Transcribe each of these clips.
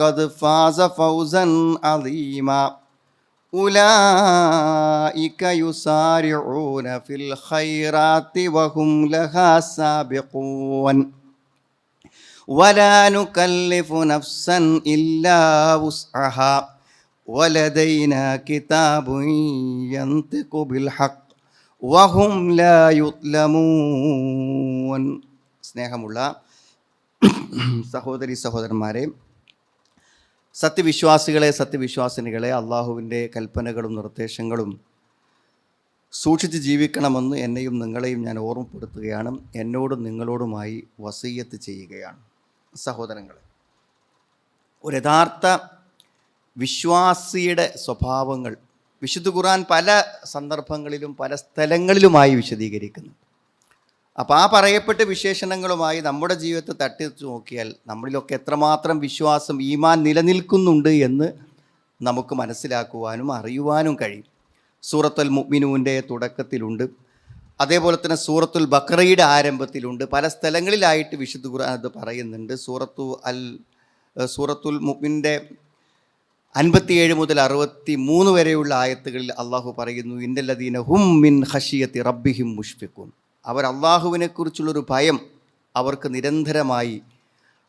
قد فاز فوزا عظيما أولئك يسارعون في الخيرات وهم لها سابقون ولا نكلف نفسا إلا وسعها ولدينا كتاب ينطق بالحق وهم لا يظلمون. സ്നേഹമുള്ള സഹോദരി സഹോദരന്മാരെ, സത്യവിശ്വാസിനികളെ, അള്ളാഹുവിൻ്റെ കൽപ്പനകളും നിർദ്ദേശങ്ങളും സൂക്ഷിച്ച് ജീവിക്കണമെന്ന് എന്നെയും നിങ്ങളെയും ഞാൻ ഓർമ്മപ്പെടുത്തുകയാണ്. എന്നോടും നിങ്ങളോടുമായി വസിയ്യത്ത് ചെയ്യുകയാണ്. സഹോദരങ്ങളെ, ഒരു യഥാർത്ഥ വിശ്വാസിയുടെ സ്വഭാവങ്ങൾ വിശുദ്ധ ഖുർആൻ പല സന്ദർഭങ്ങളിലും പല സ്ഥലങ്ങളിലുമായി വിശദീകരിക്കുന്നു. അപ്പോൾ ആ പറയപ്പെട്ട വിശേഷണങ്ങളുമായി നമ്മുടെ ജീവിതത്തെ തട്ടിച്ചു നോക്കിയാൽ നമ്മളിലൊക്കെ എത്രമാത്രം വിശ്വാസം, ഈമാൻ നിലനിൽക്കുന്നുണ്ട് എന്ന് നമുക്ക് മനസ്സിലാക്കുവാനും അറിയുവാനും കഴിയും. സൂറത്തുൽ മുഅ്മിനൂൻ്റെ തുടക്കത്തിലുണ്ട്, അതേപോലെ തന്നെ സൂറത്തുൽ ബഖറയുടെ ആരംഭത്തിലുണ്ട്, പല സ്ഥലങ്ങളിലായിട്ട് വിശുദ്ധ ഖുർആൻ അത് പറയുന്നുണ്ട്. സൂറത്തുൽ മുഅ്മിൻ്റെ 57 മുതൽ 63 വരെയുള്ള ആയത്തുകളിൽ അള്ളാഹു പറയുന്നു, ഇന്നല്ലദീന ഹും മിൻ ഖശിയത്തി റബ്ബിഹിം മുഷ്ഫിഖൂൻ. അവർ അള്ളാഹുവിനെക്കുറിച്ചുള്ളൊരു ഭയം അവർക്ക് നിരന്തരമായി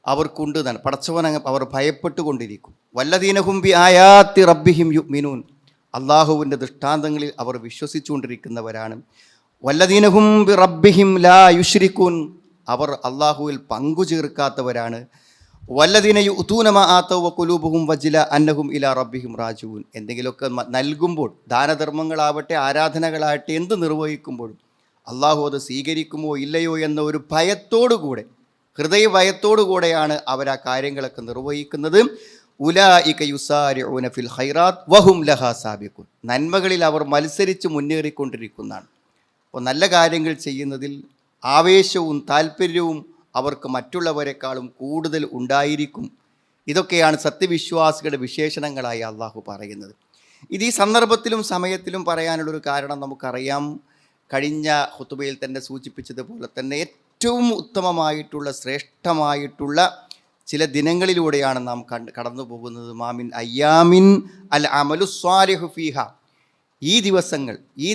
അവർക്കുണ്ട്. പടച്ചവൻ അവർ ഭയപ്പെട്ടുകൊണ്ടിരിക്കും. വല്ലദീന ഹും ബി ആയാത്തി റബ്ബിഹിം യുഅ്മിനൂൻ. അള്ളാഹുവിൻ്റെ ദൃഷ്ടാന്തങ്ങളിൽ അവർ വിശ്വസിച്ചുകൊണ്ടിരിക്കുന്നവരാണ്. വല്ലദീന ഹും ബി റബ്ബിഹിം ലാ യുശ്രികൂൻ. അവർ അള്ളാഹുവിൽ പങ്കു ചേർക്കാത്തവരാണ്. വല്ലദീന യുഅ്തൂന മാ ആതൗ വഖുലൂബുഹും വജില അന്നഹും ഇലാ റബ്ബിഹിം റാജിഊൻ. എന്തെങ്കിലുമൊക്കെ നൽകുമ്പോൾ, ദാനധർമ്മങ്ങളാവട്ടെ ആരാധനകളാവട്ടെ, എന്ത് നിർവഹിക്കുമ്പോഴും അള്ളാഹു അത് സ്വീകരിക്കുമോ ഇല്ലയോ എന്ന ഒരു ഭയത്തോടുകൂടെ, ഹൃദയഭയത്തോടുകൂടെയാണ് അവർ ആ കാര്യങ്ങളൊക്കെ നിർവഹിക്കുന്നത്. ഉലൈക യുസാരിഊന ഫിൽ ഖൈറാത്ത് വഹും ലഹാ സാബിഖൂൻ. നന്മകളിൽ അവർ മത്സരിച്ച് മുന്നേറിക്കൊണ്ടിരിക്കുന്നതാണ്. അപ്പോൾ നല്ല കാര്യങ്ങൾ ചെയ്യുന്നതിൽ ആവേശവും താല്പര്യവും അവർക്ക് മറ്റുള്ളവരെക്കാളും കൂടുതൽ ഉണ്ടായിരിക്കും. ഇതൊക്കെയാണ് സത്യവിശ്വാസികളുടെ വിശേഷണങ്ങളായി അള്ളാഹു പറയുന്നത്. ഇത് ഈ സന്ദർഭത്തിലും സമയത്തിലും പറയാനുള്ളൊരു കാരണം നമുക്കറിയാം. കഴിഞ്ഞ ഖുതുബയിൽ തന്നെ സൂചിപ്പിച്ചതുപോലെ തന്നെ ഏറ്റവും ഉത്തമമായിട്ടുള്ള, ശ്രേഷ്ഠമായിട്ടുള്ള ചില ദിനങ്ങളിലൂടെയാണ് നാം കടന്നു പോകുന്നത്. മാമിൻ അയ്യാമിൻ അൽ അമലു സ്വാലിഹു ഫീഹ. ഈ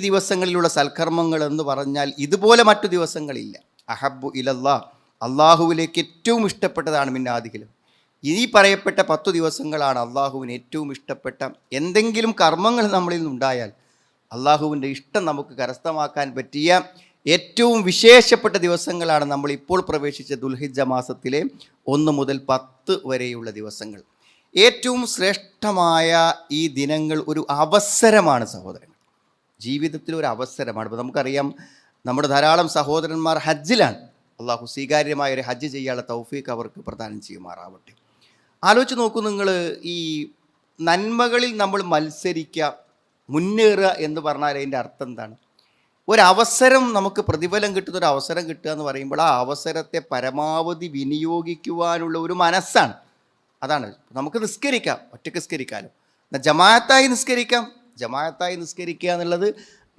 ദിവസങ്ങളിലുള്ള സൽക്കർമ്മങ്ങൾ എന്ന് പറഞ്ഞാൽ ഇതുപോലെ മറ്റു ദിവസങ്ങളില്ല. അഹബ്ബു ഇലല്ലാ, അള്ളാഹുവിലേക്ക് ഏറ്റവും ഇഷ്ടപ്പെട്ടതാണ് മിന്നാദികളും. ഈ പറയപ്പെട്ട 10 ദിവസങ്ങളാണ് അള്ളാഹുവിന് ഏറ്റവും ഇഷ്ടപ്പെട്ട. എന്തെങ്കിലും കർമ്മങ്ങൾ നമ്മളിൽ നിന്നുണ്ടായാൽ അള്ളാഹുവിൻ്റെ ഇഷ്ടം നമുക്ക് കരസ്ഥമാക്കാൻ പറ്റിയ ഏറ്റവും വിശേഷപ്പെട്ട ദിവസങ്ങളാണ് നമ്മളിപ്പോൾ പ്രവേശിച്ച ദുൽഹിജ്ജ മാസത്തിലെ 1 മുതൽ 10 വരെയുള്ള ദിവസങ്ങൾ. ഏറ്റവും ശ്രേഷ്ഠമായ ഈ ദിനങ്ങൾ ഒരു അവസരമാണ് സഹോദരങ്ങൾ, ജീവിതത്തിൽ ഒരു അവസരമാണ്. ഇപ്പോൾ നമുക്കറിയാം, നമ്മുടെ ധാരാളം സഹോദരന്മാർ ഹജ്ജിലാണ്. അള്ളാഹു സ്വീകാര്യമായ ഒരു ഹജ്ജ് ചെയ്യാനുള്ള തൗഫീഖ് അവർക്ക് പ്രദാനം ചെയ്യുമാറാവട്ടെ. ആലോചിച്ച് നോക്കൂ നിങ്ങൾ, ഈ നന്മകളിൽ നമ്മൾ മത്സരിക്കുക, മുന്നേറുക എന്ന് പറഞ്ഞാൽ അതിൻ്റെ അർത്ഥം എന്താണ്? ഒരവസരം, നമുക്ക് പ്രതിഫലം കിട്ടുന്ന ഒരു അവസരം കിട്ടുക എന്ന് പറയുമ്പോൾ ആ അവസരത്തെ പരമാവധി വിനിയോഗിക്കുവാനുള്ള ഒരു മനസ്സാണ്. അതാണ്. നമുക്ക് നിസ്കരിക്കാം, ഒറ്റയ്ക്ക് നിസ്കരിക്കാമല്ലോ, ജമാഅത്തായി നിസ്കരിക്കുക എന്നുള്ളത്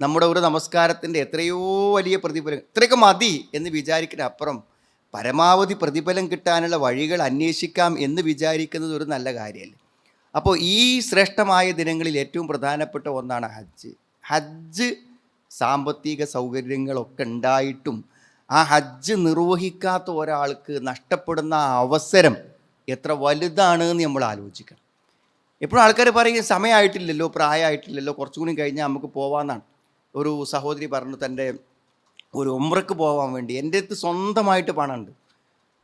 നമ്മുടെ ഒരു നമസ്കാരത്തിൻ്റെ എത്രയോ വലിയ പ്രതിഫലം, ഇത്രയൊക്കെ മതി എന്ന് വിചാരിക്കുന്ന അപ്പുറം പരമാവധി പ്രതിഫലം കിട്ടാനുള്ള വഴികൾ അന്വേഷിക്കാം എന്ന് വിചാരിക്കുന്നത് ഒരു നല്ല കാര്യമല്ലേ. അപ്പോൾ ഈ ശ്രേഷ്ഠമായ ദിനങ്ങളിൽ ഏറ്റവും പ്രധാനപ്പെട്ട ഒന്നാണ് ഹജ്ജ്. സാമ്പത്തിക സൗകര്യങ്ങളൊക്കെ ഉണ്ടായിട്ടും ആ ഹജ്ജ് നിർവഹിക്കാത്ത ഒരാൾക്ക് നഷ്ടപ്പെടുന്ന ആ അവസരം എത്ര വലുതാണ് എന്ന് നമ്മൾ ആലോചിക്കണം. എപ്പോഴും ആൾക്കാർ പറയും സമയമായിട്ടില്ലല്ലോ, പ്രായമായിട്ടില്ലല്ലോ, കുറച്ചുകൂടി കഴിഞ്ഞാൽ നമുക്ക് പോകാമെന്നാണ്. ഒരു സഹോദരി പറഞ്ഞു, തൻ്റെ ഒരു ഉംറയ്ക്ക് പോകാൻ വേണ്ടി എൻ്റെ അടുത്ത് സ്വന്തമായിട്ട് പണമുണ്ട്.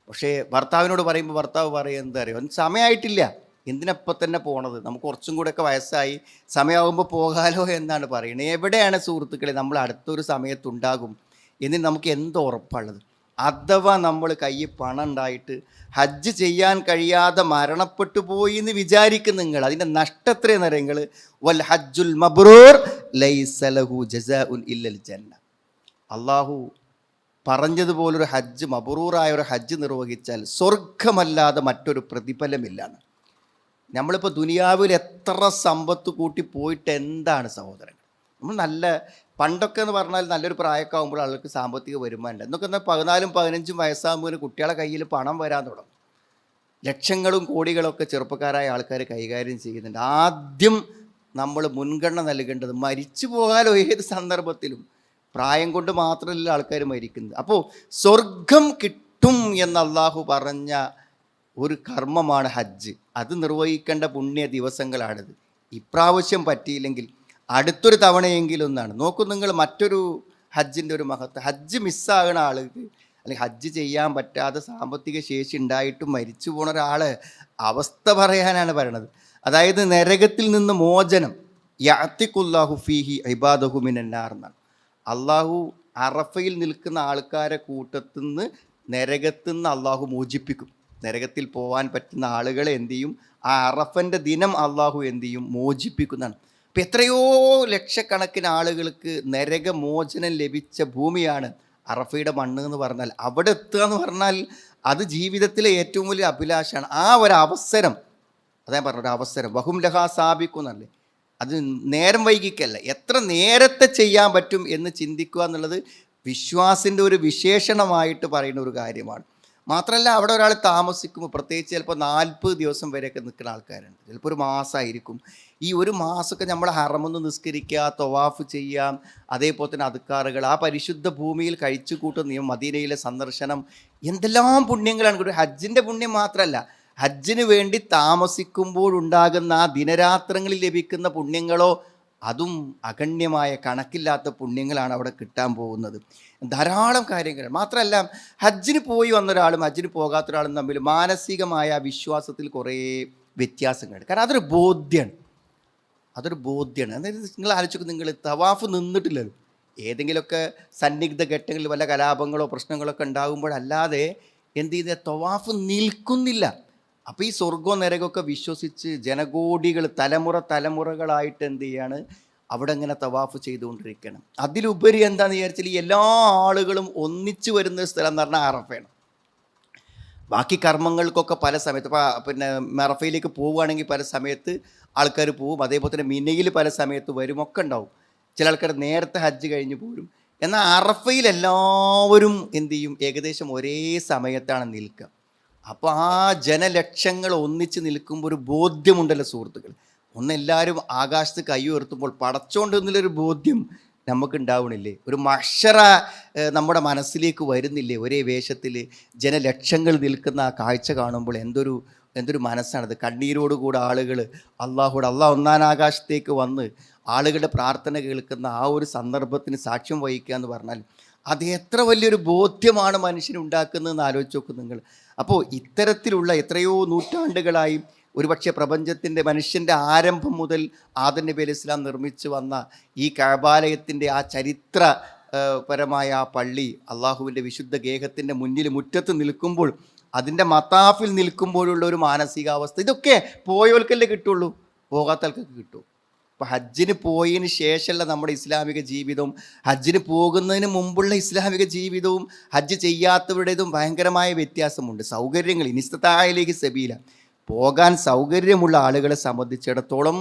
പക്ഷേ ഭർത്താവിനോട് പറയുമ്പോൾ ഭർത്താവ് പറയും, എന്താ അറിയോ, സമയമായിട്ടില്ല, എന്തിനപ്പം തന്നെ പോണത്, നമുക്ക് കുറച്ചും കൂടെയൊക്കെ വയസ്സായി, സമയമാകുമ്പോൾ പോകാലോ എന്നാണ് പറയുന്നത്. എവിടെയാണ് സുഹൃത്തുക്കളെ നമ്മൾ അടുത്തൊരു സമയത്തുണ്ടാകും എന്ന് നമുക്ക് എന്ത് ഉറപ്പുള്ളത്? അഥവാ നമ്മൾ കയ്യിൽ പണം ഉണ്ടായിട്ട് ഹജ്ജ് ചെയ്യാൻ കഴിയാതെ മരണപ്പെട്ടു പോയി എന്ന് വിചാരിക്കും നിങ്ങൾ, അതിൻ്റെ നഷ്ടത്രയെന്ന് പറയുന്നത് വൽ ഹജ്ജുൽ മബ്റൂർ ലൈസ ലഹു ജസാഉൻ ഇല്ലൽ ജന്ന. അള്ളാഹു പറഞ്ഞതുപോലൊരു ഹജ്ജ്, മബ്റൂറായ ഒരു ഹജ്ജ് നിർവഹിച്ചാൽ സ്വർഗമല്ലാതെ മറ്റൊരു പ്രതിഫലമില്ലാന്ന്. നമ്മളിപ്പോൾ ദുനിയാവിൽ എത്ര സമ്പത്ത് കൂട്ടി പോയിട്ട് എന്താണ് സഹോദരൻ? നമ്മൾ നല്ല പണ്ടൊക്കെ എന്ന് പറഞ്ഞാൽ നല്ലൊരു പ്രായമൊക്കെ ആകുമ്പോൾ ആൾക്ക് സാമ്പത്തിക വരുമാനം ഉണ്ട്. എന്നൊക്കെ 14-15 വയസ്സാകുമ്പോൾ കുട്ടികളെ കയ്യിൽ പണം വരാൻ തുടങ്ങും. ലക്ഷങ്ങളും കോടികളൊക്കെ ചെറുപ്പക്കാരായ ആൾക്കാർ കൈകാര്യം ചെയ്യുന്നുണ്ട്. ആദ്യം നമ്മൾ മുൻഗണന നൽകേണ്ടത് മരിച്ചു പോകാലോ ഏത് സന്ദർഭത്തിലും. പ്രായം കൊണ്ട് മാത്രമല്ല ആൾക്കാർ മരിക്കുന്നത്. അപ്പോൾ സ്വർഗം കിട്ടും എന്ന് അള്ളാഹു പറഞ്ഞ ഒരു കർമ്മമാണ് ഹജ്ജ്. അത് നിർവഹിക്കേണ്ട പുണ്യ ദിവസങ്ങളാണിത്. ഇപ്രാവശ്യം പറ്റിയില്ലെങ്കിൽ അടുത്തൊരു തവണയെങ്കിലും ഒന്നാണ്. നോക്കൂ നിങ്ങൾ, മറ്റൊരു ഹജ്ജിൻ്റെ ഒരു മഹത്വം. ഹജ്ജ് മിസ്സാകണ ആൾക്ക്, അല്ലെങ്കിൽ ഹജ്ജ് ചെയ്യാൻ പറ്റാതെ സാമ്പത്തിക ശേഷി ഉണ്ടായിട്ടും മരിച്ചു പോണ ഒരാൾ അവസ്ഥ പറയാനാണ് പറയണത്. അതായത് നരകത്തിൽ നിന്ന് മോചനം. യഅ്തിഖുല്ലാഹു ഫീഹി ഇബാദഹു മിനന്നാർ എന്നാണ്. അള്ളാഹു അറഫയിൽ നിൽക്കുന്ന ആൾക്കാരെ കൂട്ടത്തിൽ നിന്ന് നരകത്തിൽ നിന്ന് അള്ളാഹു മോചിപ്പിക്കും. നരകത്തിൽ പോകാൻ പറ്റുന്ന ആളുകളെ എന്തു ചെയ്യും? ആ അറഫൻ്റെ ദിനം അള്ളാഹു എന്തു ചെയ്യും? മോചിപ്പിക്കുന്നതാണ്. അപ്പം എത്രയോ ലക്ഷക്കണക്കിന് ആളുകൾക്ക് നരകമോചനം ലഭിച്ച ഭൂമിയാണ് അറഫയുടെ മണ്ണ് എന്ന് പറഞ്ഞാൽ. അവിടെ എത്തുക എന്ന് പറഞ്ഞാൽ അത് ജീവിതത്തിലെ ഏറ്റവും വലിയ അഭിലാഷമാണ്. ആ ഒരു അവസരം, അതാ പറഞ്ഞ ഒരു അവസരം, വഹും ലഹാ സാബിക്കുന്നല്ലേ. അത് നേരം വൈകിക്കല്ല, എത്ര നേരത്തെ ചെയ്യാൻ പറ്റും എന്ന് ചിന്തിക്കുക എന്നുള്ളത് വിശ്വാസിൻ്റെ ഒരു വിശേഷണമായിട്ട് പറയുന്ന ഒരു കാര്യമാണ്. മാത്രമല്ല, അവിടെ ഒരാൾ താമസിക്കുമ്പോൾ പ്രത്യേകിച്ച് ചിലപ്പോൾ 40 ദിവസം വരെയൊക്കെ നിൽക്കുന്ന ആൾക്കാരുണ്ട്. ചിലപ്പോൾ ഒരു മാസമായിരിക്കും. ഈ ഒരു മാസമൊക്കെ നമ്മൾ ഹറമൊന്ന് നിസ്കരിക്കുക, തൊവാഫ് ചെയ്യാം, അതേപോലെ തന്നെ അദ്കാറുകൾ, ആ പരിശുദ്ധ ഭൂമിയിൽ കഴിച്ചു കൂട്ടുന്ന മദീനയിലെ സന്ദർശനം, എന്തെല്ലാം പുണ്യങ്ങളാണ്. ഒരു ഹജ്ജിൻ്റെ പുണ്യം മാത്രമല്ല, ഹജ്ജിന് വേണ്ടി താമസിക്കുമ്പോഴുണ്ടാകുന്ന ആ ദിനരാത്രങ്ങളിൽ ലഭിക്കുന്ന പുണ്യങ്ങളോ, അതും അഗണ്യമായ കണക്കില്ലാത്ത പുണ്യങ്ങളാണ് അവിടെ കിട്ടാൻ പോകുന്നത്. ധാരാളം കാര്യങ്ങൾ. മാത്രമല്ല, ഹജ്ജിന് പോയി വന്ന ഒരാളും ഹജ്ജിന് പോകാത്ത ഒരാളും തമ്മിൽ മാനസികമായ വിശ്വാസത്തിൽ കുറേ വ്യത്യാസങ്ങളുണ്ട്. കാരണം അതൊരു ബോധ്യമാണ്. അതായത് നിങ്ങൾ ആലോചിക്കും, നിങ്ങൾ തവാഫ് നിന്നിട്ടില്ലല്ലോ. ഏതെങ്കിലുമൊക്കെ സന്നിഗ്ധ ഘട്ടങ്ങളിൽ വല്ല കലാപങ്ങളോ പ്രശ്നങ്ങളൊക്കെ ഉണ്ടാകുമ്പോഴല്ലാതെ എന്ത് ചെയ്ത തവാഫ് നിൽക്കുന്നില്ല. അപ്പോൾ ഈ സ്വർഗവും നരകമൊക്കെ വിശ്വസിച്ച് ജനകോടികൾ തലമുറകളായിട്ട് എന്ത് ചെയ്യാണ് അവിടെ ഇങ്ങനെ തവാഫ് ചെയ്തുകൊണ്ടിരിക്കണം. അതിലുപരി എന്താണെന്ന് വിചാരിച്ചാൽ ഈ എല്ലാ ആളുകളും ഒന്നിച്ചു വരുന്ന സ്ഥലം എന്ന് പറഞ്ഞാൽ അറഫയാണ്. ബാക്കി കർമ്മങ്ങൾക്കൊക്കെ പല സമയത്ത്, പിന്നെ അറഫയിലേക്ക് പോവുകയാണെങ്കിൽ പല സമയത്ത് ആൾക്കാർ പോവും. അതേപോലെ തന്നെ മിനയിൽ പല സമയത്ത് വരും, ഒക്കെ ഉണ്ടാവും. ചില ആൾക്കാർ നേരത്തെ ഹജ്ജ് കഴിഞ്ഞ് പോരും. എന്നാൽ അറഫയിൽ എല്ലാവരും എന്ത് ചെയ്യും? ഏകദേശം ഒരേ സമയത്താണ് നിൽക്കുക. അപ്പോൾ ആ ജനലക്ഷങ്ങൾ ഒന്നിച്ച് നിൽക്കുമ്പോൾ ഒരു ബോധ്യമുണ്ടല്ലോ സുഹൃത്തുക്കൾ. ഒന്നെല്ലാവരും ആകാശത്ത് കൈ ഉയർത്തുമ്പോൾ പടച്ചോണ്ട് എന്നുള്ളൊരു ബോധ്യം നമുക്ക് ഉണ്ടാവണില്ലേ? ഒരു മഹ്ശറ നമ്മുടെ മനസ്സിലേക്ക് വരുന്നില്ലേ? ഒരേ വേഷത്തിൽ ജനലക്ഷങ്ങൾ നിൽക്കുന്ന ആ കാഴ്ച കാണുമ്പോൾ എന്തൊരു മനസ്സാണത്. കണ്ണീരോടുകൂടെ ആളുകൾ അള്ളാഹ് ഒന്നാം ആകാശത്തേക്ക് വന്ന് ആളുകളുടെ പ്രാർത്ഥന കേൾക്കുന്ന ആ ഒരു സന്ദർഭത്തിന് സാക്ഷ്യം വഹിക്കുക എന്ന് പറഞ്ഞാൽ അത് എത്ര വലിയൊരു ബോധ്യമാണ് മനുഷ്യനുണ്ടാക്കുന്നതെന്ന് ആലോചിച്ച് നോക്കും നിങ്ങൾ. അപ്പോൾ ഇത്തരത്തിലുള്ള എത്രയോ നൂറ്റാണ്ടുകളായി ഒരുപക്ഷെ പ്രപഞ്ചത്തിൻ്റെ മനുഷ്യൻ്റെ ആരംഭം മുതൽ ആദം നബി അലൈഹി ഇസ്ലാം നിർമ്മിച്ചു വന്ന ഈ കഅബാലയത്തിൻ്റെ ആ ചരിത്രപരമായ ആ പള്ളി അള്ളാഹുവിൻ്റെ വിശുദ്ധ ഗേഹത്തിൻ്റെ മുന്നിൽ മുറ്റത്ത് നിൽക്കുമ്പോൾ, അതിൻ്റെ മതാഫിൽ നിൽക്കുമ്പോഴുള്ള ഒരു മാനസികാവസ്ഥ, ഇതൊക്കെ പോയവർക്കല്ലേ കിട്ടുള്ളൂ, പോകാത്തവർക്കൊക്കെ കിട്ടും. അപ്പോൾ ഹജ്ജിന് പോയതിന് ശേഷമുള്ള നമ്മുടെ ഇസ്ലാമിക ജീവിതവും ഹജ്ജിന് പോകുന്നതിന് മുമ്പുള്ള ഇസ്ലാമിക ജീവിതവും ഹജ്ജ് ചെയ്യാത്തവരുടേതും ഭയങ്കരമായ വ്യത്യാസമുണ്ട്. സൗകര്യങ്ങൾ ഇനിസ്തതായിലേക്ക് സബീല, പോകാൻ സൗകര്യമുള്ള ആളുകളെ സംബന്ധിച്ചിടത്തോളം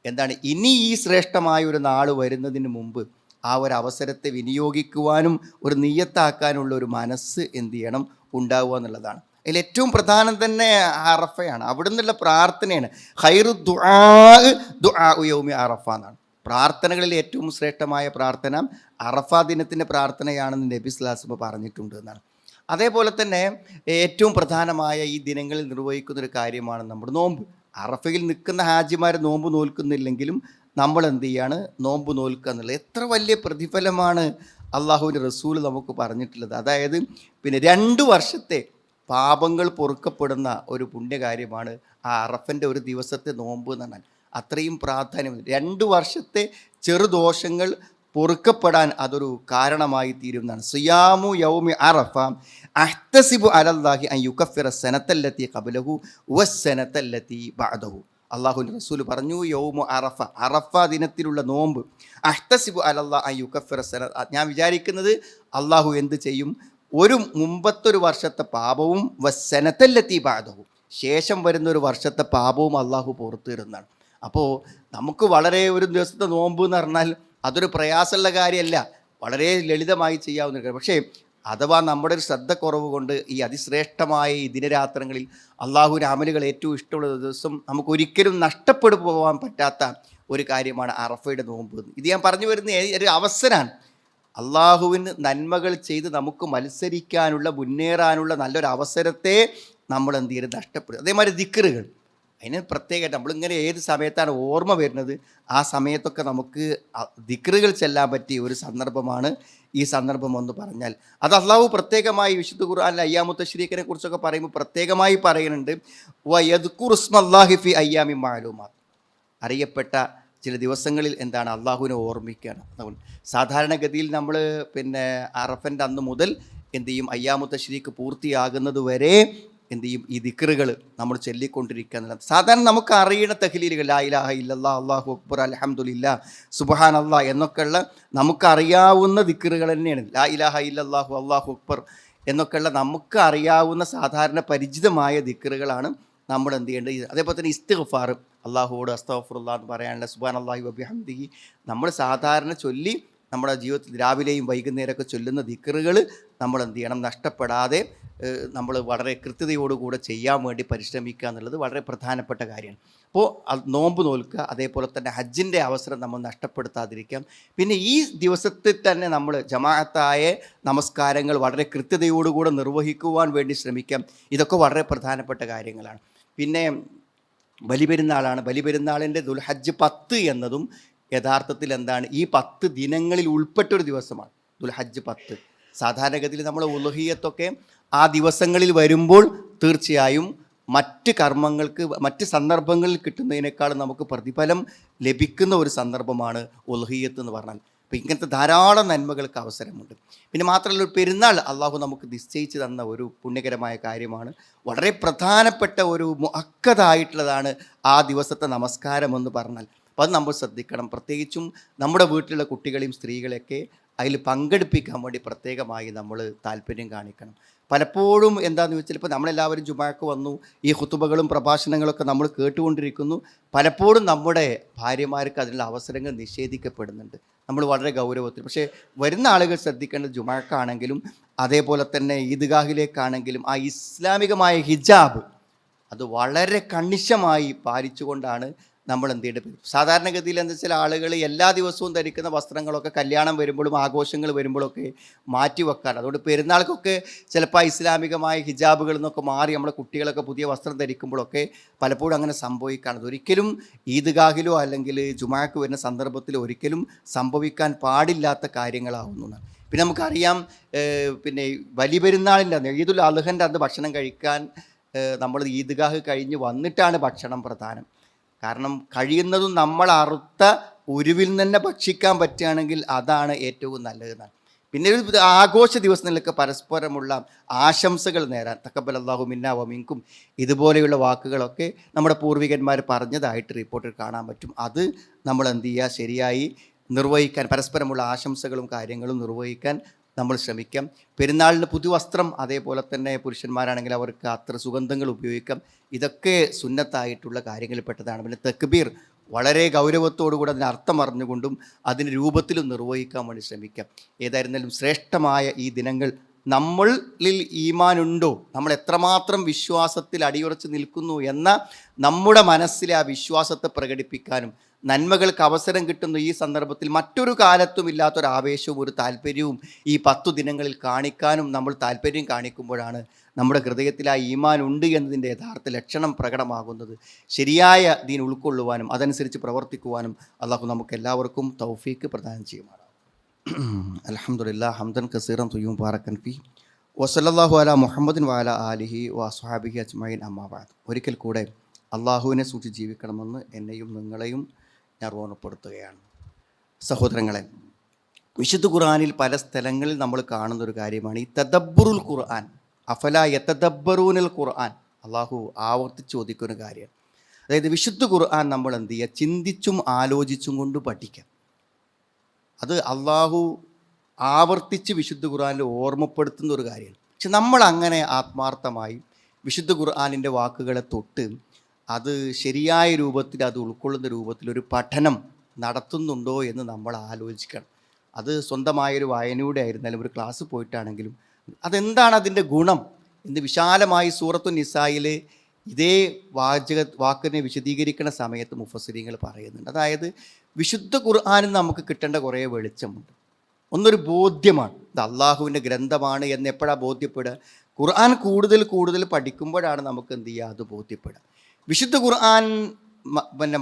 എന്താണ്, ഇനി ഈ ശ്രേഷ്ഠമായ ഒരു നാൾ വരുന്നതിന് മുമ്പ് ആ ഒരു അവസരത്തെ വിനിയോഗിക്കുവാനും ഒരു നിയ്യത്താക്കാനുള്ള ഒരു മനസ്സ് എന്ത് ചെയ്യണം? ഉണ്ടാവുക എന്നുള്ളതാണ്. അതിൽ ഏറ്റവും പ്രധാനം തന്നെ അറഫയാണ്. അവിടെ നിന്നുള്ള പ്രാർത്ഥനയാണ്. ഖൈറു ദുആഉ യൗമി അറഫ എന്നാണ്. പ്രാർത്ഥനകളിൽ ഏറ്റവും ശ്രേഷ്ഠമായ പ്രാർത്ഥന അറഫ ദിനത്തിൻ്റെ പ്രാർത്ഥനയാണെന്ന് നബി സ്വല്ലല്ലാഹു അലൈഹി വസല്ലം പറഞ്ഞിട്ടുണ്ട് എന്നാണ്. അതേപോലെ തന്നെ ഏറ്റവും പ്രധാനമായ ഈ ദിനങ്ങളിൽ നിർവഹിക്കുന്നൊരു കാര്യമാണ് നമ്മുടെ നോമ്പ്. അറഫയിൽ നിൽക്കുന്ന ഹാജിമാർ നോമ്പ് നോൽക്കുന്നില്ലെങ്കിലും നമ്മൾ എന്ത് ചെയ്യാണ്? നോമ്പ് നോൽക്കുക എന്നുള്ളത് എത്ര വലിയ പ്രതിഫലമാണ് അള്ളാഹുവിൻ്റെ റസൂൽ നമുക്ക് പറഞ്ഞിട്ടുള്ളത്. അതായത് പിന്നെ 2 വർഷത്തെ പാപങ്ങൾ പൊറുക്കപ്പെടുന്ന ഒരു പുണ്യകാര്യമാണ് ആ അറഫൻ്റെ ഒരു ദിവസത്തെ നോമ്പ് എന്ന് പറഞ്ഞാൽ. അത്രയും പ്രാധാന്യം. 2 വർഷത്തെ ചെറുദോഷങ്ങൾ പൊറുക്കപ്പെടാൻ അതൊരു കാരണമായി തീരുന്നതാണ്. സിയാമു യൗമി അറഫ അഹ്തസിബു അലല്ലാഹി അൻ യുകഫിറ സനത്തല്ലതി ഖബലഹു വസ്സനത്തല്ലതി ബഅദഹു. അള്ളാഹുവിൻ്റെ റസൂൽ പറഞ്ഞു, യൗമു അറഫ, അറഫ ദിനത്തിലുള്ള നോമ്പ്, അഹ്തസിബു അലല്ലാഹി അൻ യുകഫിറ സന, ഞാൻ വിചാരിക്കുന്നത് അള്ളാഹു എന്ത് ചെയ്യും? ഒരു മുമ്പത്തൊരു വർഷത്തെ പാപവും വസ്സനത്തല്ലതി ബഅദഹു, ശേഷം വരുന്നൊരു വർഷത്തെ പാപവും അള്ളാഹു പുറത്തു തരുന്നതാണ്. അപ്പോൾ നമുക്ക് വളരെ ഒരു ദിവസത്തെ നോമ്പ് എന്ന് പറഞ്ഞാൽ അതൊരു പ്രയാസമുള്ള കാര്യമല്ല, വളരെ ലളിതമായി ചെയ്യാവുന്ന കാര്യം. പക്ഷേ അഥവാ നമ്മുടെ ഒരു ശ്രദ്ധക്കുറവ് കൊണ്ട് ഈ അതിശ്രേഷ്ഠമായ ഈ ദിനരാത്രങ്ങളിൽ അള്ളാഹുവിൻ്റെ അമലുകൾ ഏറ്റവും ഇഷ്ടമുള്ള ദിവസം നമുക്കൊരിക്കലും നഷ്ടപ്പെട്ടു പോകാൻ പറ്റാത്ത ഒരു കാര്യമാണ് അറഫയുടെ നോമ്പ്. ഇത് ഞാൻ പറഞ്ഞു വരുന്ന ഒരു അവസരമാണ്. അള്ളാഹുവിന് നന്മകൾ ചെയ്ത് നമുക്ക് മത്സരിക്കാനുള്ള, മുന്നേറാനുള്ള നല്ലൊരു അവസരത്തെ നമ്മൾ എന്ത് ചെയ്യരുത്, നഷ്ടപ്പെടും. അതേമാതിരി ദിക്റുകൾ, അതിന് പ്രത്യേകമായിട്ട് നമ്മളിങ്ങനെ ഏത് സമയത്താണ് ഓർമ്മ വരുന്നത് ആ സമയത്തൊക്കെ നമുക്ക് ദിക്റുകൾ ചെല്ലാൻ പറ്റിയ ഒരു സന്ദർഭമാണ് ഈ സന്ദർഭം എന്ന് പറഞ്ഞാൽ. അത് അള്ളാഹു പ്രത്യേകമായി വിശുദ്ധ ഖുർആനിൽ അയ്യാമു തശ്രീഖിനെ കുറിച്ചൊക്കെ പറയുമ്പോൾ പ്രത്യേകമായി പറയുന്നുണ്ട്, വയദ്കുറു ഇസ്മല്ലാഹി ഫി അയ്യാമി മഅലൂമാത്ത്. അറിയപ്പെട്ട ചില ദിവസങ്ങളിൽ എന്താണ് അള്ളാഹുവിനെ ഓർമ്മിക്കുകയാണ്. അതുകൊണ്ട് സാധാരണഗതിയിൽ നമ്മൾ അറഫൻ്റെ അന്ന് മുതൽ എന്ത് ചെയ്യും, അയ്യാമു തശ്രീഖ് പൂർത്തിയാകുന്നത് വരെ എന്ത് ചെയ്യും, ഈ ദിക്റുകൾ നമ്മൾ ചൊല്ലിക്കൊണ്ടിരിക്കുക എന്നുള്ളത്. സാധാരണ നമുക്ക് അറിയുന്ന തഹ്ലീലുകൾ ലാ ഇലാഹ ഇല്ലല്ലാ, അല്ലാഹു അക്ബർ, അൽഹംദുലില്ലാ, സുബ്ഹാനല്ലാ എന്നൊക്കെയുള്ള നമുക്കറിയാവുന്ന ദിക്റുകൾ തന്നെയാണ്. ലാ ഇലാഹ ഇല്ലല്ലാഹു അല്ലാഹു അക്ബർ എന്നൊക്കെയുള്ള നമുക്ക് അറിയാവുന്ന സാധാരണ പരിചിതമായ ദിക്റുകളാണ് നമ്മൾ എന്ത് ചെയ്യേണ്ടത്. അതേപോലെ തന്നെ ഇസ്തിഗ്ഫാർ, അള്ളാഹുവോട് അസ്തഗ്ഫിറുല്ലാഹ് എന്ന് പറയാനുള്ള സുബ്ഹാനല്ലാഹി വബിഹംദിഹി നമ്മൾ സാധാരണ ചൊല്ലി നമ്മുടെ ജീവിതത്തിൽ രാവിലെയും വൈകുന്നേരമൊക്കെ ചൊല്ലുന്ന ദിക്റുകൾ നമ്മൾ എന്ത് ചെയ്യണം, നഷ്ടപ്പെടാതെ നമ്മൾ വളരെ കൃത്യതയോടുകൂടെ ചെയ്യാൻ വേണ്ടി പരിശ്രമിക്കുക എന്നുള്ളത് വളരെ പ്രധാനപ്പെട്ട കാര്യമാണ്. അപ്പോൾ നോമ്പ് നോൽക്കുക, അതേപോലെ തന്നെ ഹജ്ജിൻ്റെ അവസരം നമ്മൾ നഷ്ടപ്പെടുത്താതിരിക്കാം. പിന്നെ ഈ ദിവസത്തിൽ തന്നെ നമ്മൾ ജമാഅത്തായ നമസ്കാരങ്ങൾ വളരെ കൃത്യതയോടുകൂടെ നിർവഹിക്കുവാൻ വേണ്ടി ശ്രമിക്കാം. ഇതൊക്കെ വളരെ പ്രധാനപ്പെട്ട കാര്യങ്ങളാണ്. പിന്നെ ബലിപെരുന്നാളാണ്. ബലിപെരുന്നാളിൻ്റെ ദുൽഹജ്ജ് 10 എന്നതും യഥാർത്ഥത്തിൽ എന്താണ്, ഈ 10 ദിനങ്ങളിൽ ഉൾപ്പെട്ടൊരു ദിവസമാണ് ദുൽഹജ്ജ് 10. സാധാരണഗതിയിൽ നമ്മൾ ഉളുഹിയ്യത്തൊക്കെ ആ ദിവസങ്ങളിൽ വരുമ്പോൾ തീർച്ചയായും മറ്റ് കർമ്മങ്ങൾക്ക് മറ്റ് സന്ദർഭങ്ങളിൽ കിട്ടുന്നതിനേക്കാൾ നമുക്ക് പ്രതിഫലം ലഭിക്കുന്ന ഒരു സന്ദർഭമാണ് ഉളുഹിയ്യത്ത് എന്ന് പറഞ്ഞാൽ. അപ്പോൾ ഇങ്ങനത്തെ ധാരാളം നന്മകൾക്ക് അവസരമുണ്ട്. പിന്നെ മാത്രമല്ല, ഒരു പെരുന്നാൾ അള്ളാഹു നമുക്ക് നിശ്ചയിച്ച് തന്ന ഒരു പുണ്യകരമായ കാര്യമാണ്. വളരെ പ്രധാനപ്പെട്ട ഒരു മുഅക്കദായിട്ടുള്ളതാണ് ആ ദിവസത്തെ നമസ്കാരം എന്ന് പറഞ്ഞാൽ. അപ്പോൾ അത് നമ്മൾ ശ്രദ്ധിക്കണം. പ്രത്യേകിച്ചും നമ്മുടെ വീട്ടിലുള്ള കുട്ടികളെയും സ്ത്രീകളെയൊക്കെ അതിൽ പങ്കെടുപ്പിക്കാൻ വേണ്ടി പ്രത്യേകമായി നമ്മൾ താല്പര്യം കാണിക്കണം. പലപ്പോഴും എന്താണെന്ന് വെച്ചാൽ, ഇപ്പോൾ നമ്മളെല്ലാവരും ജുമാക്ക് വന്നു, ഈ ഖുതുബകളും പ്രഭാഷണങ്ങളൊക്കെ നമ്മൾ കേട്ടുകൊണ്ടിരിക്കുന്നു. പലപ്പോഴും നമ്മുടെ ഭാര്യമാർക്ക് അതിനുള്ള അവസരങ്ങൾ നിഷേധിക്കപ്പെടുന്നുണ്ട്. നമ്മൾ വളരെ ഗൗരവത്തിൽ. പക്ഷേ വരുന്ന ആളുകൾ ശ്രദ്ധിക്കേണ്ടത് ജുമാക്കാണെങ്കിലും അതേപോലെ തന്നെ ഈദ്ഗാഹിലേക്കാണെങ്കിലും ആ ഇസ്ലാമികമായ ഹിജാബ് അത് വളരെ കണിശമായി പാലിച്ചുകൊണ്ടാണ് നമ്മൾ എന്ത് ചെയ്യേണ്ടത്. സാധാരണഗതിയിൽ എന്താ വെച്ചാൽ ആളുകൾ എല്ലാ ദിവസവും ധരിക്കുന്ന വസ്ത്രങ്ങളൊക്കെ കല്യാണം വരുമ്പോഴും ആഘോഷങ്ങൾ വരുമ്പോഴൊക്കെ മാറ്റി വെക്കാറ്. അതുകൊണ്ട് പെരുന്നാൾക്കൊക്കെ ചിലപ്പോൾ ഇസ്ലാമികമായ ഹിജാബുകൾ നിന്നൊക്കെ മാറി നമ്മുടെ കുട്ടികളൊക്കെ പുതിയ വസ്ത്രം ധരിക്കുമ്പോഴൊക്കെ പലപ്പോഴും അങ്ങനെ സംഭവിക്കാണ്. ഒരിക്കലും ഈദ്ഗാഹിലോ അല്ലെങ്കിൽ ജുമാക്ക് വരുന്ന സന്ദർഭത്തിൽ ഒരിക്കലും സംഭവിക്കാൻ പാടില്ലാത്ത കാര്യങ്ങളാവുന്നതാണ്. പിന്നെ നമുക്കറിയാം, പിന്നെ വലിയ പെരുന്നാളിൻ്റെ അന്ന് ഈദുൽ അദ്ഹൻ്റെ അന്ന് ഭക്ഷണം കഴിക്കാൻ നമ്മൾ ഈദ്ഗാഹ് കഴിഞ്ഞ് വന്നിട്ടാണ് ഭക്ഷണം പ്രധാനം. കാരണം കഴിയുന്നതും നമ്മൾ അറുത്ത ഉരുവിൽ തന്നെ ഭക്ഷിക്കാൻ പറ്റുകയാണെങ്കിൽ അതാണ് ഏറ്റവും നല്ലതെന്നാണ്. പിന്നെ ഒരു ആഘോഷ ദിവസങ്ങളിലൊക്കെ പരസ്പരമുള്ള ആശംസകൾ നേരാൻ തഖബ്ബലല്ലാഹു മിന്നാ വ മിൻകും ഇതുപോലെയുള്ള വാക്കുകളൊക്കെ നമ്മുടെ പൂർവികന്മാർ പറഞ്ഞതായിട്ട് റിപ്പോർട്ടിൽ കാണാൻ പറ്റും. അത് നമ്മൾ എന്ത് ചെയ്യുക, ശരിയായി നിർവഹിക്കാൻ, പരസ്പരമുള്ള ആശംസകളും കാര്യങ്ങളും നിർവഹിക്കാൻ നമ്മൾ ശ്രമിക്കാം. പെരുന്നാളിന് പുതുവസ്ത്രം, അതേപോലെ തന്നെ പുരുഷന്മാരാണെങ്കിൽ അവർക്ക് അത്ര സുഗന്ധങ്ങൾ ഉപയോഗിക്കാം. ഇതൊക്കെ സുന്നത്തായിട്ടുള്ള കാര്യങ്ങളിൽപ്പെട്ടതാണ്. പിന്നെ തക്ബീർ വളരെ ഗൗരവത്തോടുകൂടി അതിന് അർത്ഥം അറിഞ്ഞുകൊണ്ടും അതിന് രൂപത്തിലും നിർവഹിക്കാൻ വേണ്ടി ശ്രമിക്കാം. ഏതായിരുന്നാലും ശ്രേഷ്ഠമായ ഈ ദിനങ്ങൾ നമ്മളിൽ ഈമാനുണ്ടോ, നമ്മൾ എത്രമാത്രം വിശ്വാസത്തിൽ അടിയുറച്ച് നിൽക്കുന്നു എന്ന നമ്മുടെ മനസ്സിലെ ആ വിശ്വാസത്തെ പ്രകടിപ്പിക്കാനും നന്മകൾക്ക് അവസരം കിട്ടുന്ന ഈ സന്ദർഭത്തിൽ മറ്റൊരു കാലത്തും ഇല്ലാത്തൊരു ആവേശവും ഒരു താല്പര്യവും ഈ 10 ദിനങ്ങളിൽ കാണിക്കാനും നമ്മൾ താല്പര്യം കാണിക്കുമ്പോഴാണ് നമ്മുടെ ഹൃദയത്തിൽ ആ ഈമാൻ ഉണ്ട് എന്നതിൻ്റെ യഥാർത്ഥ ലക്ഷണം പ്രകടമാകുന്നത്. ശരിയായ ദീൻ ഉൾക്കൊള്ളുവാനും അതനുസരിച്ച് പ്രവർത്തിക്കുവാനും അള്ളാഹു നമുക്ക് എല്ലാവർക്കും തൗഫീക്ക് പ്രദാനം ചെയ്യുമാറാണ്. അൽഹംദുലില്ലാഹ് ഹംദൻ കസീറൻ തുയ്യിബൻ മുബാറകൻ ഫീ വസല്ലല്ലാഹു അലാ മുഹമ്മദിൻ വഅലാ ആലിഹി വഅസ്ഹാബിഹി അജ്മഈൻ അമ്മാ ബഅദ്. ഒരിക്കൽ കൂടെ അള്ളാഹുവിനെ സൂക്ഷിച്ച് ജീവിക്കണമെന്ന് എന്നെയും നിങ്ങളെയും ഞാൻ ഓർമ്മപ്പെടുത്തുകയാണ്. സഹോദരങ്ങളെ, വിശുദ്ധ ഖുർആനിൽ പല സ്ഥലങ്ങളിൽ നമ്മൾ കാണുന്നൊരു കാര്യമാണ് ഈ തദബ്ബുറുൽ ഖുർആൻ. അഫലാ യതദബ്ബറൂനൽ ഖുർആൻ, അള്ളാഹു ആവർത്തിച്ച് ചോദിക്കുന്ന കാര്യമാണ്. അതായത് വിശുദ്ധ ഖുർആൻ നമ്മൾ എന്ത് ചെയ്യുക, ചിന്തിച്ചും ആലോചിച്ചും കൊണ്ട് പഠിക്കാം. അത് അള്ളാഹു ആവർത്തിച്ച് വിശുദ്ധ ഖുർആനിൽ ഓർമ്മപ്പെടുത്തുന്ന ഒരു കാര്യമാണ്. പക്ഷെ നമ്മൾ അങ്ങനെ ആത്മാർത്ഥമായി വിശുദ്ധ ഖുർആനിൻ്റെ വാക്കുകളെ തൊട്ട് അത് ശരിയായ രൂപത്തിൽ അത് ഉൾക്കൊള്ളുന്ന രൂപത്തിലൊരു പഠനം നടത്തുന്നുണ്ടോ എന്ന് നമ്മൾ ആലോചിക്കണം. അത് സ്വന്തമായൊരു വായനയുടെ ആയിരുന്നാലും ഒരു ക്ലാസ് പോയിട്ടാണെങ്കിലും അതെന്താണ് അതിൻ്റെ ഗുണം എന്ന് വിശാലമായി സൂറത്തു നിസായിൽ ഇതേ വാക്കിനെ വിശദീകരിക്കുന്ന സമയത്ത് മുഫസ്സിരീങ്ങൾ പറയുന്നുണ്ട്. അതായത് വിശുദ്ധ ഖുർആനിൽ നമുക്ക് കിട്ടേണ്ട കുറേ വെളിച്ചമുണ്ട്. ഒന്നൊരു ബോധ്യമാണ്, ഇത് അള്ളാഹുവിൻ്റെ ഗ്രന്ഥമാണ് എന്ന് എപ്പോഴാണ് ബോധ്യപ്പെടുക? ഖുർആൻ കൂടുതൽ കൂടുതൽ പഠിക്കുമ്പോഴാണ് നമുക്ക് എന്ത് ചെയ്യുക, അത് ബോധ്യപ്പെടുക. വിശുദ്ധ ഖുർആൻ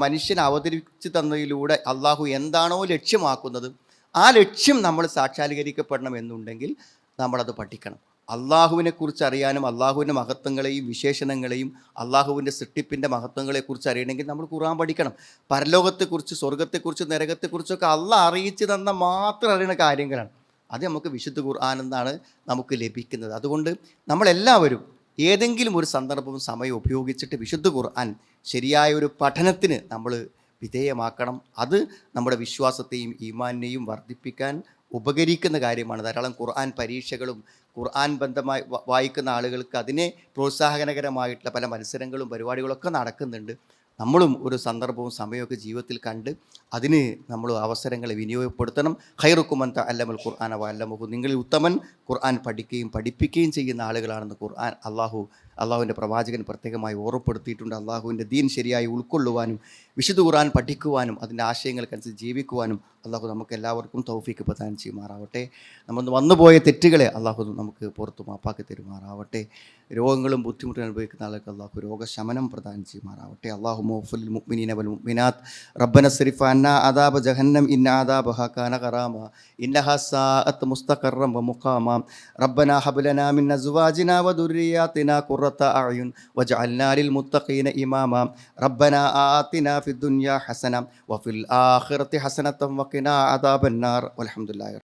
മനുഷ്യൻ അവതരിപ്പിച്ച് തന്നതിലൂടെ അള്ളാഹു എന്താണോ ലക്ഷ്യമാക്കുന്നത് ആ ലക്ഷ്യം നമ്മൾ സാക്ഷാത്കരിക്കപ്പെടണം എന്നുണ്ടെങ്കിൽ നമ്മളത് പഠിക്കണം. അള്ളാഹുവിനെക്കുറിച്ച് അറിയാനും അള്ളാഹുവിൻ്റെ മഹത്വങ്ങളെയും വിശേഷണങ്ങളെയും അള്ളാഹുവിൻ്റെ സൃഷ്ടിപ്പിൻ്റെ മഹത്വങ്ങളെക്കുറിച്ച് അറിയണമെങ്കിൽ നമ്മൾ ഖുർആൻ പഠിക്കണം. പരലോകത്തെക്കുറിച്ച്, സ്വർഗത്തെക്കുറിച്ച്, നരകത്തെക്കുറിച്ചൊക്കെ അള്ളാഹ് അറിയിച്ചു തന്ന മാത്രം അറിയുന്ന കാര്യങ്ങളാണ്. അത് നമുക്ക് വിശുദ്ധ ഖുർആൻ എന്നാണ് നമുക്ക് ലഭിക്കുന്നത്. അതുകൊണ്ട് നമ്മളെല്ലാവരും ഏതെങ്കിലും ഒരു സന്ദർഭവും സമയം ഉപയോഗിച്ചിട്ട് വിശുദ്ധ ഖുർആൻ ശരിയായ ഒരു പഠനത്തിന് നമ്മൾ വിധേയമാക്കണം. അത് നമ്മുടെ വിശ്വാസത്തെയും ഈമാനിനെയും വർദ്ധിപ്പിക്കാൻ ഉപകരിക്കുന്ന കാര്യമാണ്. ധാരാളം ഖുർആൻ പരീക്ഷകളും ഖുർആൻ ബന്ധമായി വായിക്കുന്ന ആളുകൾക്ക് അതിനെ പ്രോത്സാഹനകരമായിട്ടുള്ള പല മത്സരങ്ങളും പരിപാടികളൊക്കെ നടക്കുന്നുണ്ട്. നമ്മളും ഒരു സന്ദർഭവും സമയമൊക്കെ ജീവിതത്തിൽ കണ്ട് അതിന് നമ്മൾ അവസരങ്ങളെ വിനിയോഗപ്പെടുത്തണം. ഖൈറുക്കും മൻ തഅല്ലമൽ ഖുർആന വഅല്ലമഹു, നിങ്ങളിൽ ഉത്തമൻ ഖുർആൻ പഠിക്കുകയും പഠിപ്പിക്കുകയും ചെയ്യുന്ന ആളുകളാണെന്ന് ഖുർആൻ അള്ളാഹുവിൻ്റെ പ്രവാചകൻ പ്രത്യേകമായി ഓർമ്മപ്പെടുത്തിയിട്ടുണ്ട്. അള്ളാഹുവിൻ്റെ ദീൻ ശരിയായി ഉൾക്കൊള്ളുവാനും വിശുദ്ധ ഖുർആൻ പഠിക്കുവാനും അതിൻ്റെ ആശയങ്ങൾക്കനുസരിച്ച് ജീവിക്കുവാനും അള്ളാഹു നമുക്ക് എല്ലാവർക്കും തൗഫീക്ക് പ്രദാനം ചെയ്യുമാറാവട്ടെ. നമ്മൾ വന്നുപോയ തെറ്റുകളെ അള്ളാഹു നമുക്ക് പുറത്തു മാപ്പാക്കി തരുമാറാവട്ടെ. രോഗങ്ങളും ബുദ്ധിമുട്ടും അനുഭവിക്കുന്ന ആളുകൾക്ക് അള്ളാഹു രോഗശമനം പ്രദാനം ചെയ്യുമാറാവട്ടെ. അള്ളാഹു മൗഫുൽ മുഅ്മിനീന വൽ മുഅ്മിനാത്ത് റബ്ബന സ്രിഫ് അന്നാ അദാബ ജഹന്നം ഇന്ന അദാബഹാ കാന ഖറാമ ഇന്നഹാ സാഅത്ത് മുസ്തഖറൻ വ മുഖാമ റബ്ബന ഹബ് ലനാ മിൻ അസ്വാജിനാ വ ദുർരിയാതിനാ ഖുറത അഅ്യുൻ വജഅൽനാ ലിൽ മുത്തഖീന ഇമാമ റബ്ബന ആതിനാ ഫിദ് ദുനിയാ ഹസന വ ഫിൽ ആഖിറതി ഹസനതൻ വ ഖിനാ അദാബൻ നാർ വൽഹംദുലില്ലാഹി.